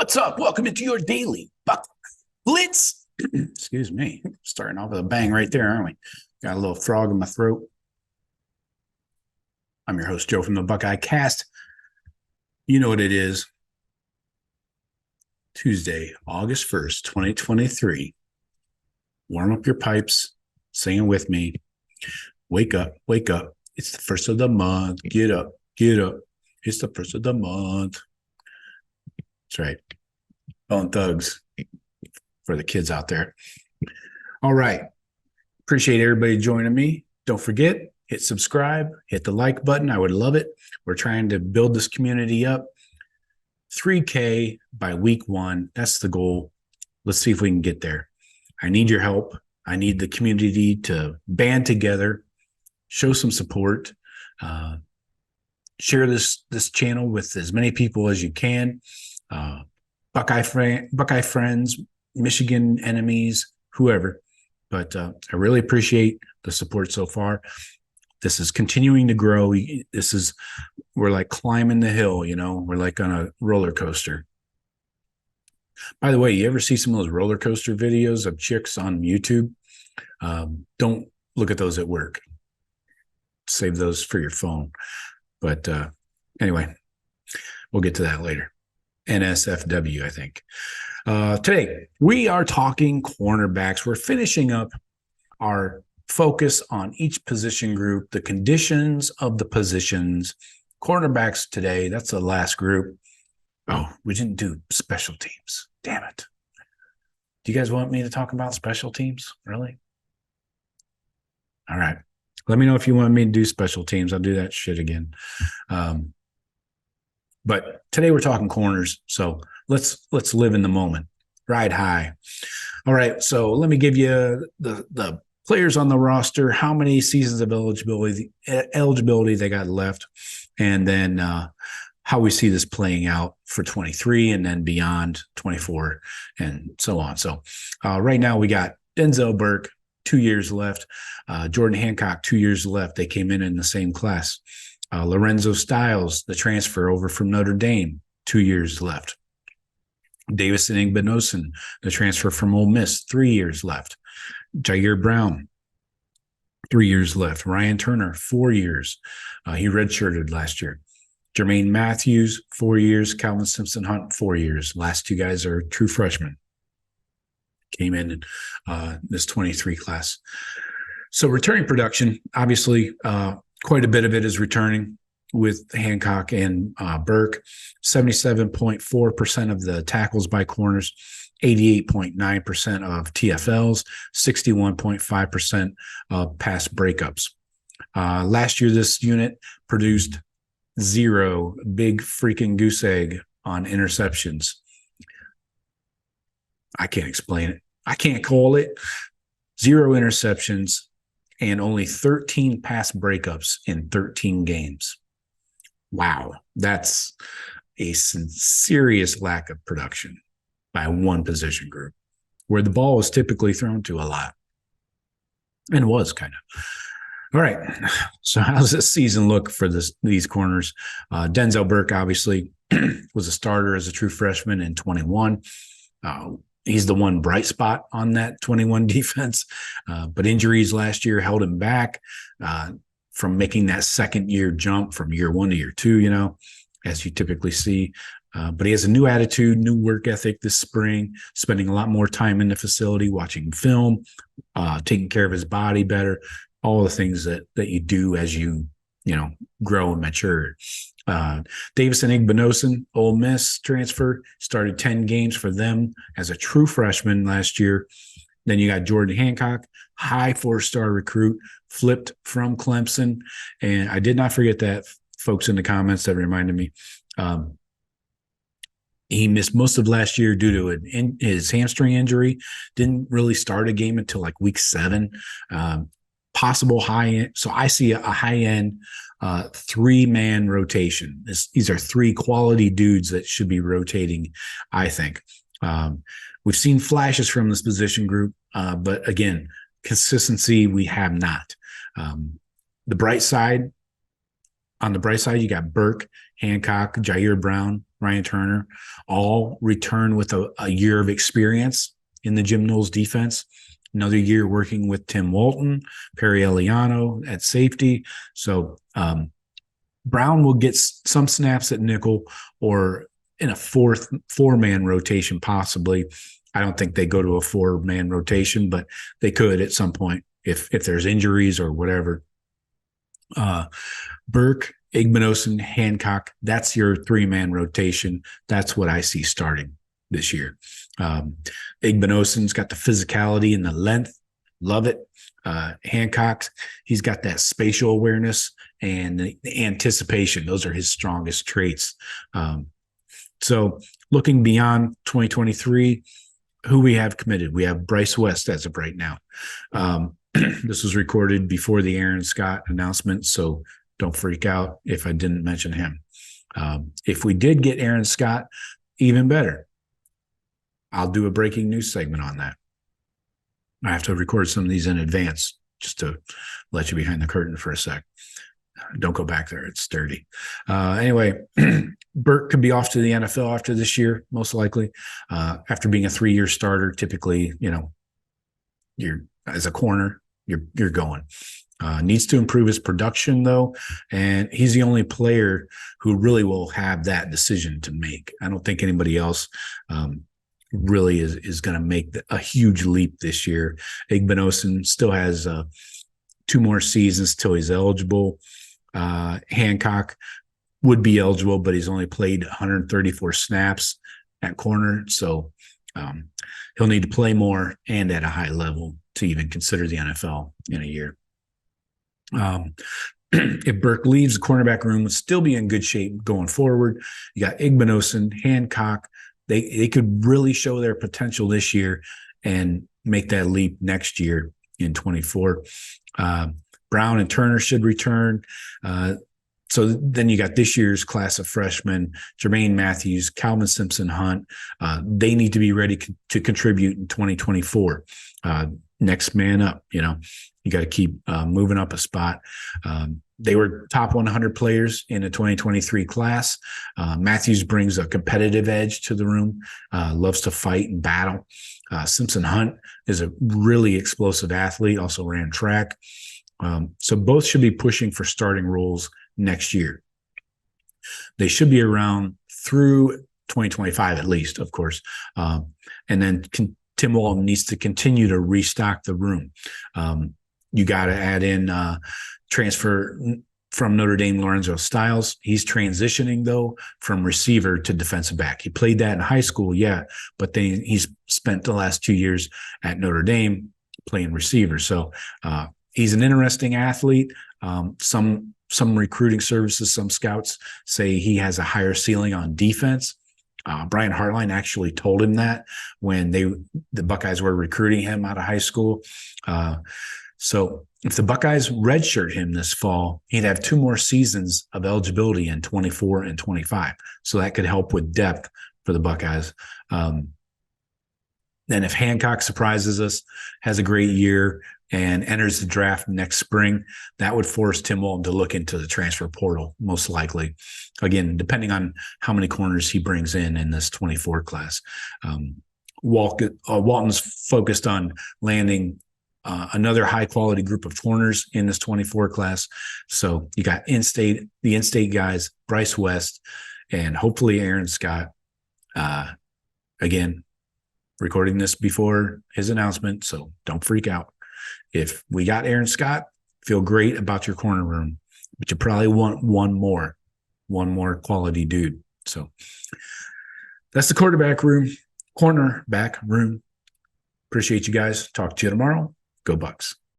What's up? Welcome into your Daily Buckeye Blitz. Excuse me. Starting off with a bang right there, aren't we? Got a little frog in my throat. I'm your host, Joe from the Buckeye Cast. You know what it is. Tuesday, August 1st, 2023. Warm up your pipes. Sing it with me. Wake up, wake up. It's the first of the month. Get up, get up. It's the first of the month. That's right. Bone Thugs for the kids out there. All right. Appreciate everybody joining me. Don't forget, hit subscribe, hit the like button. I would love it. We're trying to build this community up. 3K by week 1. That's the goal. Let's see if we can get there. I need your help. I need the community to band together, show some support, share this channel with as many people as you can. Buckeye friends, Michigan enemies, whoever. But I really appreciate the support so far. This is continuing to grow. We're like climbing the hill, you know. We're like on a roller coaster. By the way, you ever see some of those roller coaster videos of chicks on YouTube? Don't look at those at work. Save those for your phone. But anyway, we'll get to that later. NSFW, I think. Today, we are talking cornerbacks. We're finishing up our focus on each position group, the conditions of the positions. Cornerbacks today, that's the last group. Oh, we didn't do special teams. Damn it. Do you guys want me to talk about special teams? Really? All right. Let me know if you want me to do special teams. I'll do that shit again. But today we're talking corners, so let's live in the moment, ride high. All right, so let me give you the players on the roster, how many seasons of eligibility they got left, and then how we see this playing out for 23 and then beyond 24 and so on. So right now we got Denzel Burke, 2 years left. Jordan Hancock, 2 years left. They came in the same class. Lorenzo Styles, the transfer over from Notre Dame, 2 years left. Davison Igbinosun, the transfer from Ole Miss, 3 years left. Jair Brown, 3 years left. Ryan Turner, 4 years. He redshirted last year. Jermaine Matthews, 4 years. Calvin Simpson-Hunt, 4 years. Last two guys are true freshmen. Came in this 23 class. So returning production, obviously, quite a bit of it is returning with Hancock and Burke. 77.4% of the tackles by corners, 88.9% of TFLs, 61.5% of pass breakups. Last year, this unit produced 0 big freaking goose egg on interceptions. I can't explain it. I can't call it. 0 interceptions and only 13 pass breakups in 13 games. Wow, that's a serious lack of production by one position group, where the ball is typically thrown to a lot, and was kind of. All right, so how's this season look for these corners? Denzel Burke, obviously, was a starter as a true freshman in 21. He's the one bright spot on that 21 defense, but injuries last year held him back from making that second-year jump from year 1 to year 2, you know, as you typically see. But he has a new attitude, new work ethic this spring, spending a lot more time in the facility, watching film, taking care of his body better, all the things that you do as you grow and mature. Davison Igbinosun, Ole Miss transfer, started 10 games for them as a true freshman last year. Then you got Jordan Hancock, high 4-star recruit, flipped from Clemson. And I did not forget that, folks in the comments that reminded me. He missed most of last year due to his hamstring injury. Didn't really start a game until like week 7. Possible high-end. So I see a high-end 3-man rotation. These are 3 quality dudes that should be rotating, I think. We've seen flashes from this position group, but again, consistency we have not. On the bright side, you got Burke, Hancock, Jair Brown, Ryan Turner, all return with a year of experience in the Jim Knowles defense. Another year working with Tim Walton, Perry Eliano at safety. So Brown will get some snaps at nickel or in a four-man rotation, possibly. I don't think they go to a four-man rotation, but they could at some point if there's injuries or whatever. Burke, Igbinosun, Hancock, that's your three-man rotation. That's what I see starting this year. Igbinosun's got the physicality and the length. Love it. Hancock, he's got that spatial awareness and the anticipation. Those are his strongest traits. So looking beyond 2023, who we have committed, we have Bryce West as of right now. This was recorded before the Aaron Scott announcement, so don't freak out if I didn't mention him. If we did get Aaron Scott, even better. I'll do a breaking news segment on that. I have to record some of these in advance just to let you behind the curtain for a sec. Don't go back there. It's dirty. Anyway, Burke could be off to the NFL after this year, most likely. After being a 3-year starter, typically, you're as a corner, you're going. Needs to improve his production, though, and he's the only player who really will have that decision to make. I don't think anybody else really is going to make a huge leap this year. Igbinosun still has 2 more seasons till he's eligible. Hancock would be eligible, but he's only played 134 snaps at corner, so he'll need to play more and at a high level to even consider the NFL in a year. If Burke leaves, the cornerback room would still be in good shape going forward. You got Igbinosun, Hancock. They could really show their potential this year and make that leap next year in 24. Brown and Turner should return. So then you got this year's class of freshmen, Jermaine Matthews, Calvin Simpson Hunt. They need to be ready to contribute in 2024. Next man up, you got to keep moving up a spot. They were top 100 players in the 2023 class. Matthews brings a competitive edge to the room, loves to fight and battle. Simpson Hunt is a really explosive athlete, also ran track. So both should be pushing for starting roles next year. They should be around through 2025 at least, of course. And then Tim Walton needs to continue to restock the room. You got to add in transfer from Notre Dame, Lorenzo Styles. He's transitioning, though, from receiver to defensive back. He played that in high school, yeah, but then he's spent the last 2 years at Notre Dame playing receiver. So he's an interesting athlete. Some recruiting services, some scouts say he has a higher ceiling on defense. Brian Hartline actually told him that when the Buckeyes were recruiting him out of high school. So if the Buckeyes redshirt him this fall, he'd have 2 more seasons of eligibility in 24 and 25. So that could help with depth for the Buckeyes. Then if Hancock surprises us, has a great year, and enters the draft next spring, that would force Tim Walton to look into the transfer portal, most likely. Again, depending on how many corners he brings in this 24 class. Walton's focused on landing another high-quality group of corners in this 24 class. So you got the in-state guys, Bryce West, and hopefully Aaron Scott. Again, recording this before his announcement, so don't freak out. If we got Aaron Scott, feel great about your corner room, but you probably want one more quality dude. So that's the cornerback room. Appreciate you guys. Talk to you tomorrow. Go Bucks.